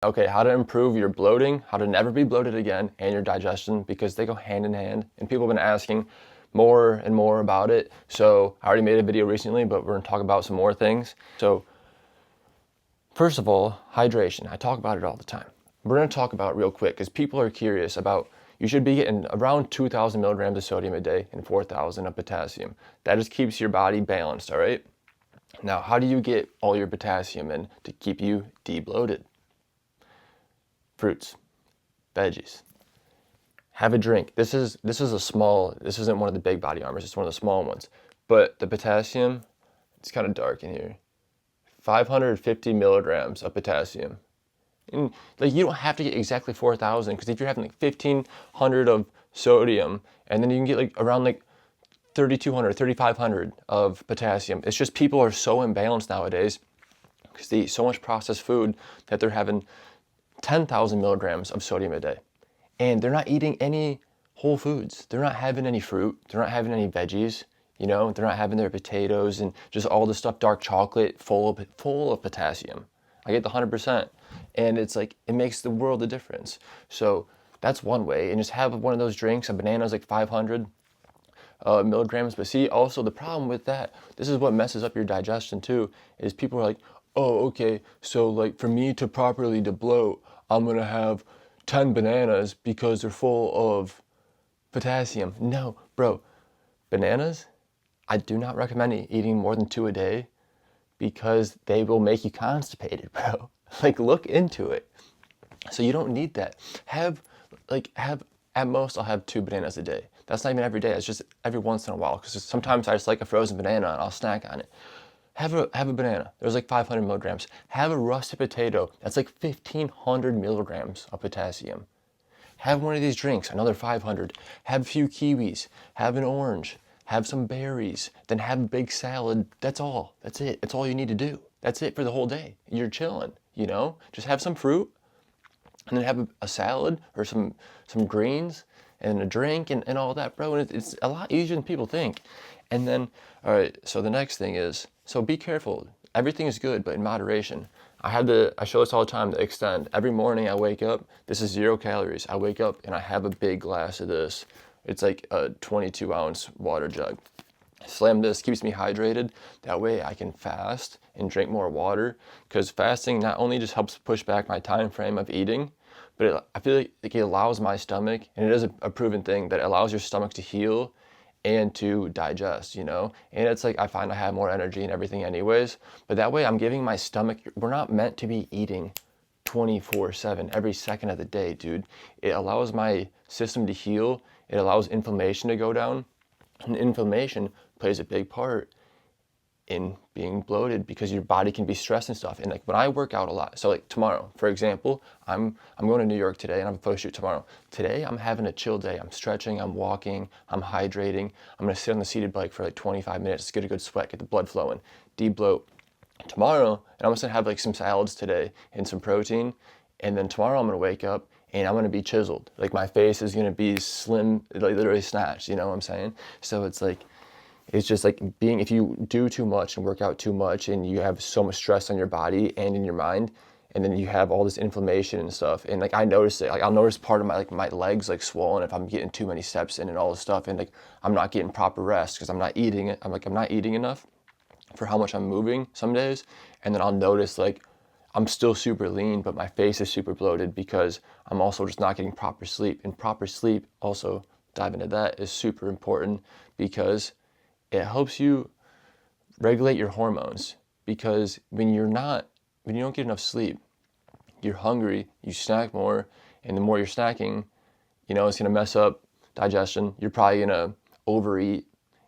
Okay, how to improve your bloating, how to never be bloated again, and your digestion, because they go hand in hand. And people have been asking more and more about it. So I already made a video recently, but we're gonna talk about some more things. So first of all, hydration. I talk about it all the time. We're gonna talk about it real quick because people are curious about, you should be getting around 2,000 milligrams of sodium a day and 4,000 of potassium. That just keeps your body balanced, all right? Now, how do you get all your potassium in to keep you debloated? Fruits, veggies. Have a drink. This isn't one of the big body armors, it's one of the small ones. But the potassium, it's kind of dark in here. 550 milligrams of potassium. And like, you don't have to get exactly 4,000, because if you're having like 1,500 of sodium, and then you can get like around like 3,200, 3,500 of potassium. It's just people are so imbalanced nowadays because they eat so much processed food that they're having 10,000 milligrams of sodium a day. And they're not eating any whole foods. They're not having any fruit. They're not having any veggies. You know, they're not having their potatoes and just all the stuff, dark chocolate, full of potassium. I get the 100%. And it's like, it makes the world of difference. So that's one way. And just have one of those drinks. A banana is like 500 milligrams. But see, also the problem with that, this is what messes up your digestion too, is people are like, oh, okay, so like for me to properly debloat, I'm gonna have 10 bananas because they're full of potassium. No, bro, bananas, I do not recommend eating more than 2 a day because they will make you constipated, bro. Like, look into it. So you don't need that. Have at most, I'll have 2 bananas a day. That's not even every day. It's just every once in a while, because sometimes I just like a frozen banana and I'll snack on it. Have a banana. There's like 500 milligrams. Have a russet potato. That's like 1,500 milligrams of potassium. Have one of these drinks, another 500. Have a few kiwis. Have an orange. Have some berries. Then have a big salad. That's all. That's it. That's all you need to do. That's it for the whole day. You're chilling, you know? Just have some fruit, and then have a salad or some greens and a drink and all that, bro. And it's a lot easier than people think. And then, all right, so the next thing is, so be careful. Everything is good, but in moderation. I show this all the time, to extend. Every morning I wake up, this is 0 calories. I wake up and I have a big glass of this. It's like a 22-ounce water jug. Slam this, keeps me hydrated. That way I can fast and drink more water, because fasting not only just helps push back my time frame of eating, but I feel like it allows my stomach, and it is a proven thing, that it allows your stomach to heal and to digest, you know? And it's like, I find I have more energy and everything anyways, but that way I'm giving my stomach, we're not meant to be eating 24/7 every second of the day, dude. It allows my system to heal. It allows inflammation to go down, and inflammation plays a big part in being bloated, because your body can be stressed and stuff. And like, when I work out a lot, so like tomorrow, for example, I'm going to New York today and I'm a photo shoot tomorrow. Today I'm having a chill day. I'm stretching, I'm walking, I'm hydrating. I'm gonna sit on the seated bike for like 25 minutes, get a good sweat, get the blood flowing, debloat. Tomorrow, and I'm gonna have like some salads today and some protein. And then tomorrow I'm gonna wake up and I'm gonna be chiseled. Like, my face is gonna be slim, like literally snatched, you know what I'm saying? So it's like, it's just like if you do too much and work out too much and you have so much stress on your body and in your mind, and then you have all this inflammation and stuff, and like, I notice it, like I'll notice part of my legs like swollen if I'm getting too many steps in and all this stuff, and like, I'm not getting proper rest because I'm not eating it. I'm not eating enough for how much I'm moving some days. And then I'll notice like, I'm still super lean, but my face is super bloated because I'm also just not getting proper sleep. And proper sleep, also dive into that, is super important, because it helps you regulate your hormones. Because when you don't get enough sleep, you're hungry, you snack more, and the more you're snacking, you know, it's gonna mess up digestion. You're probably gonna overeat,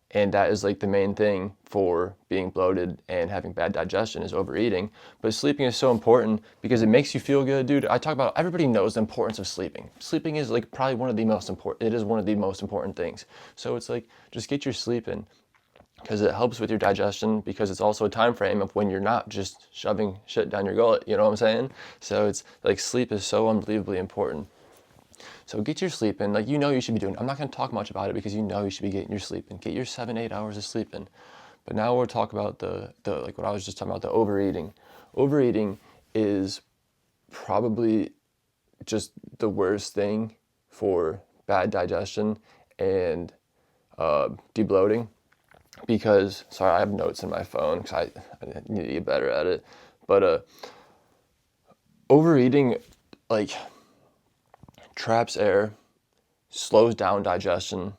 and that is like the main thing for being bloated and having bad digestion, is overeating. But sleeping is so important because it makes you feel good, dude. I talk about, everybody knows the importance of sleeping. Sleeping is like probably one of the most important things. So it's like, just get your sleep in, because it helps with your digestion, because it's also a time frame of when you're not just shoving shit down your gullet, you know what I'm saying? So it's like, sleep is so unbelievably important. So get your sleep in, like, you know you should be doing. I'm not going to talk much about it because you know you should be getting your sleep in. Get your 7-8 hours of sleep in. But now we'll talk about the like what I was just talking about, the overeating. Overeating is probably just the worst thing for bad digestion and debloating. Because, sorry, I have notes in my phone because I need to get better at it. But overeating, like, traps air, slows down digestion,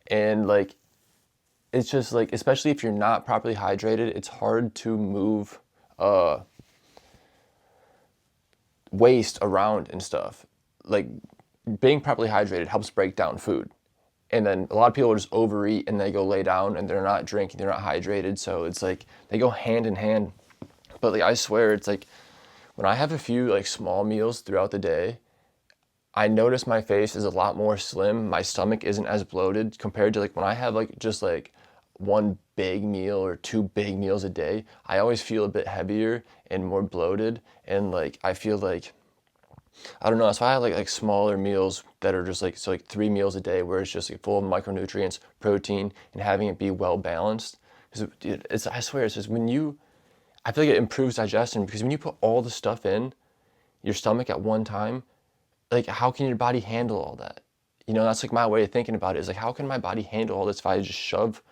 and like it's just like, especially if you're not properly hydrated, it's hard to move waste around and stuff. Like, being properly hydrated helps break down food. And then a lot of people just overeat and they go lay down and they're not drinking, they're not hydrated. So it's like they go hand in hand. But like, I swear, it's like when I have a few like small meals throughout the day, I notice my face is a lot more slim. My stomach isn't as bloated compared to like when I have like just like one big meal or two big meals a day. I always feel a bit heavier and more bloated, and like I feel like, I don't know. That's why I like smaller meals that are just like, so like 3 meals a day where it's just like full of micronutrients, protein, and having it be well balanced. Because it's, I swear, it's just when you, I feel like it improves digestion because when you put all the stuff in your stomach at one time, like how can your body handle all that? You know, that's like my way of thinking about it, is like, how can my body handle all this if I just shove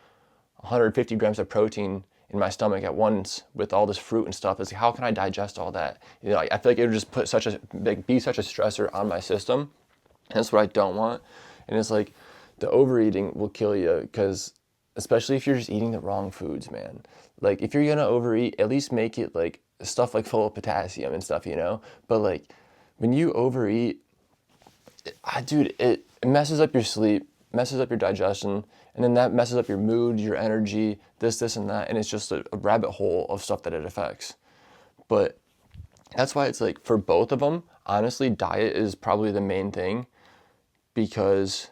150 grams of protein in my stomach at once with all this fruit and stuff? It's like, how can I digest all that? You know, I feel like it would just put such a, like, be such a stressor on my system. And that's what I don't want. And it's like the overeating will kill you, because especially if you're just eating the wrong foods, man. Like if you're gonna overeat, at least make it like stuff like full of potassium and stuff, you know? But like when you overeat, dude, it messes up your sleep, messes up your digestion, and then that messes up your mood, your energy, this, and that, and it's just a rabbit hole of stuff that it affects. But that's why it's like, for both of them, honestly, diet is probably the main thing, because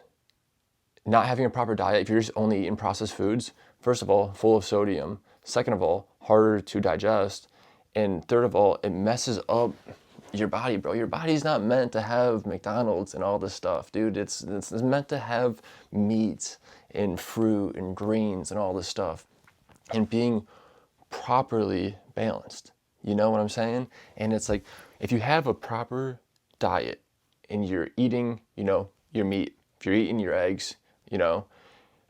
not having a proper diet, if you're just only eating processed foods, first of all, full of sodium, second of all, harder to digest, and third of all, it messes up your body, bro. Your body's not meant to have McDonald's and all this stuff, dude. It's meant to have meats and fruit and greens and all this stuff, and being properly balanced. You know what I'm saying? And it's like, if you have a proper diet and you're eating, you know, your meat, if you're eating your eggs, you know,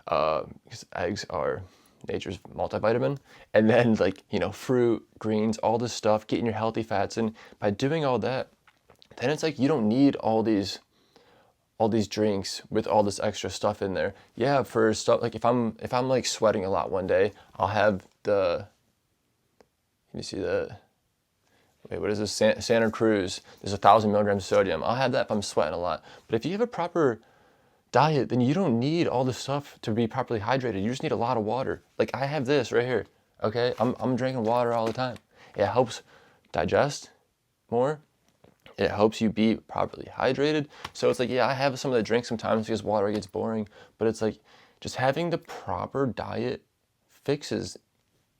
because eggs are nature's multivitamin, and then like, you know, fruit, greens, all this stuff, getting your healthy fats in. By doing all that, then it's like you don't need all these drinks with all this extra stuff in there. Yeah, for stuff like if I'm like sweating a lot one day, I'll have the, can you see the, wait, what is this, Santa Cruz, there's 1,000 milligrams of sodium. I'll have that if I'm sweating a lot. But if you have a proper diet, then you don't need all this stuff to be properly hydrated. You just need a lot of water. Like I have this right here, okay? I'm drinking water all the time. It helps digest more. It helps you be properly hydrated. So it's like, yeah, I have some of the drinks sometimes because water gets boring, but it's like just having the proper diet fixes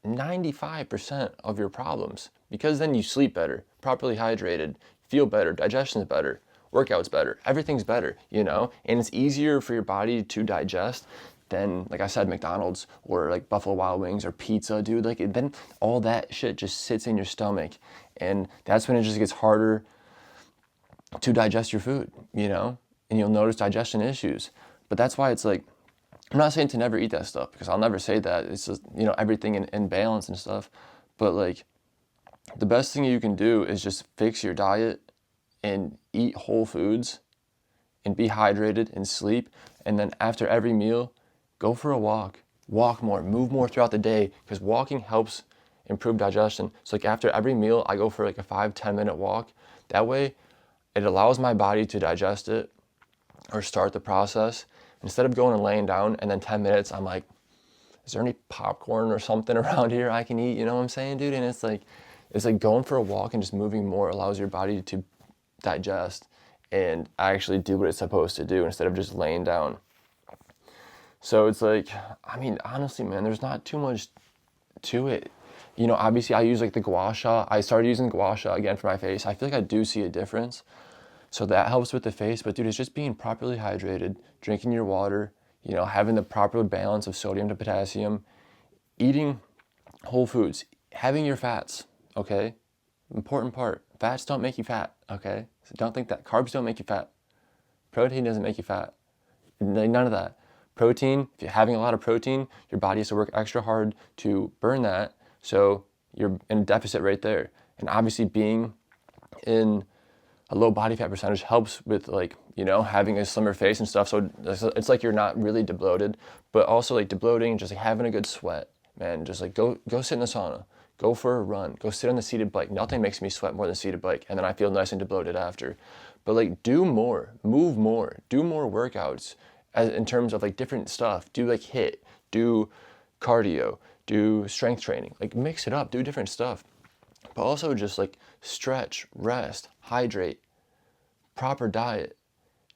95% of your problems, because then you sleep better, properly hydrated, feel better, digestion's better, workout's better, everything's better, you know? And it's easier for your body to digest than, like I said, McDonald's or like Buffalo Wild Wings or pizza, dude. Like then all that shit just sits in your stomach, and that's when it just gets harder to digest your food, you know? And you'll notice digestion issues. But that's why it's like, I'm not saying to never eat that stuff, because I'll never say that. It's just, you know, everything in balance and stuff. But like, the best thing you can do is just fix your diet and eat whole foods and be hydrated and sleep. And then after every meal, go for a walk more, move more throughout the day, because walking helps improve digestion. So like after every meal, I go for like a 5-10 minute walk. That way it allows my body to digest it or start the process. Instead of going and laying down and then 10 minutes, I'm like, is there any popcorn or something around here I can eat? You know what I'm saying, dude? And it's like going for a walk and just moving more allows your body to digest and actually do what it's supposed to do instead of just laying down. So it's like, I mean, honestly, man, there's not too much to it. You know, obviously I use like the gua sha. I started using gua sha again for my face. I feel like I do see a difference. So that helps with the face. But dude, it's just being properly hydrated, drinking your water, you know, having the proper balance of sodium to potassium, eating whole foods, having your fats, okay? Important part. Fats don't make you fat, okay? So don't think that. Carbs don't make you fat. Protein doesn't make you fat. None of that. Protein, if you're having a lot of protein, your body has to work extra hard to burn that, so you're in a deficit right there. And obviously being in a low body fat percentage helps with, like, you know, having a slimmer face and stuff. So it's like you're not really debloated, but also like debloating, just like having a good sweat, man. Just like go sit in the sauna, go for a run, go sit on the seated bike. Nothing makes me sweat more than seated bike, and then I feel nice and debloated after. But like do more, move more, do more workouts as in terms of like different stuff. Do like HIIT, do cardio, do strength training. Like mix it up, do different stuff. But also just like stretch, rest, hydrate, proper diet,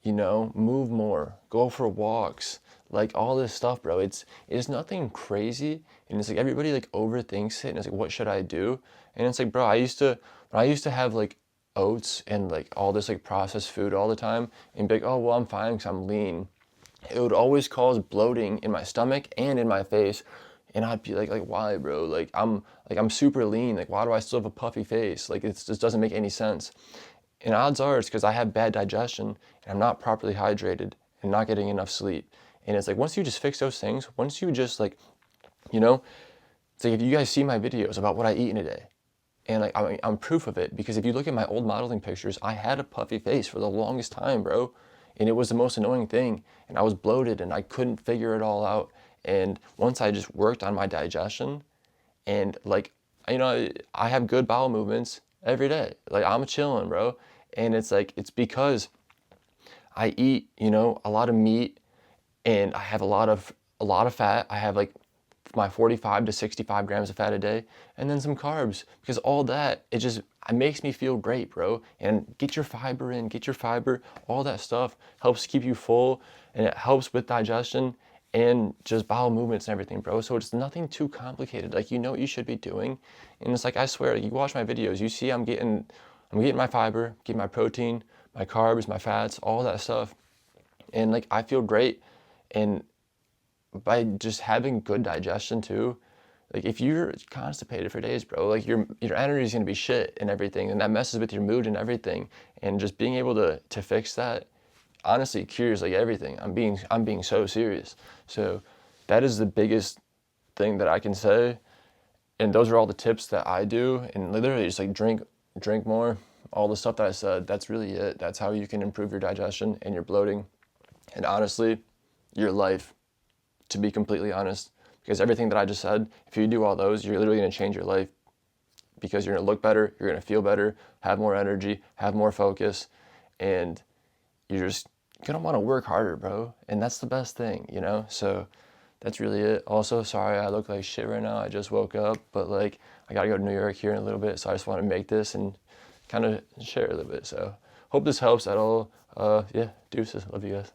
you know, move more, go for walks, like all this stuff, bro. It's nothing crazy, and it's like everybody like overthinks it, and it's like, what should I do? And it's like, bro, I used to have like oats and like all this like processed food all the time, and be like, oh well, I'm fine because I'm lean. It would always cause bloating in my stomach and in my face, and I'd be like why, bro? Like I'm super lean. Like why do I still have a puffy face? Like it just doesn't make any sense. And odds are it's because I have bad digestion and I'm not properly hydrated and not getting enough sleep. And it's like once you just fix those things, once you just like, you know, it's like if you guys see my videos about what I eat in a day, and like I'm proof of it, because if you look at my old modeling pictures, I had a puffy face for the longest time, bro. And it was the most annoying thing. And I was bloated and I couldn't figure it all out. And once I just worked on my digestion, and like, you know, I have good bowel movements every day. Like I'm chilling, bro. And it's like, it's because I eat, you know, a lot of meat, and I have a lot of fat. I have like my 45 to 65 grams of fat a day, and then some carbs, because all that, it makes me feel great, bro. And get your fiber in, get your fiber, all that stuff helps keep you full, and it helps with digestion and just bowel movements and everything, bro. So it's nothing too complicated. Like, you know what you should be doing. And it's like, I swear, you watch my videos, you see I'm getting my fiber, getting my protein, my carbs, my fats, all that stuff. And like, I feel great. And by just having good digestion too, like if you're constipated for days, bro, like your energy is gonna be shit and everything, and that messes with your mood and everything. And just being able to fix that, honestly, cures like everything. I'm being so serious. So that is the biggest thing that I can say. And those are all the tips that I do. And literally just like drink more, all the stuff that I said. That's really it. That's how you can improve your digestion and your bloating, and honestly, your life, to be completely honest. Because everything that I just said, if you do all those, you're literally going to change your life, because you're going to look better, you're going to feel better, have more energy, have more focus, and you're just going to want to work harder, bro. And that's the best thing, you know? So that's really it. Also, sorry I look like shit right now. I just woke up, but like I got to go to New York here in a little bit, so I just want to make this and kind of share a little bit. So hope this helps at all. Yeah, deuces. Love you guys.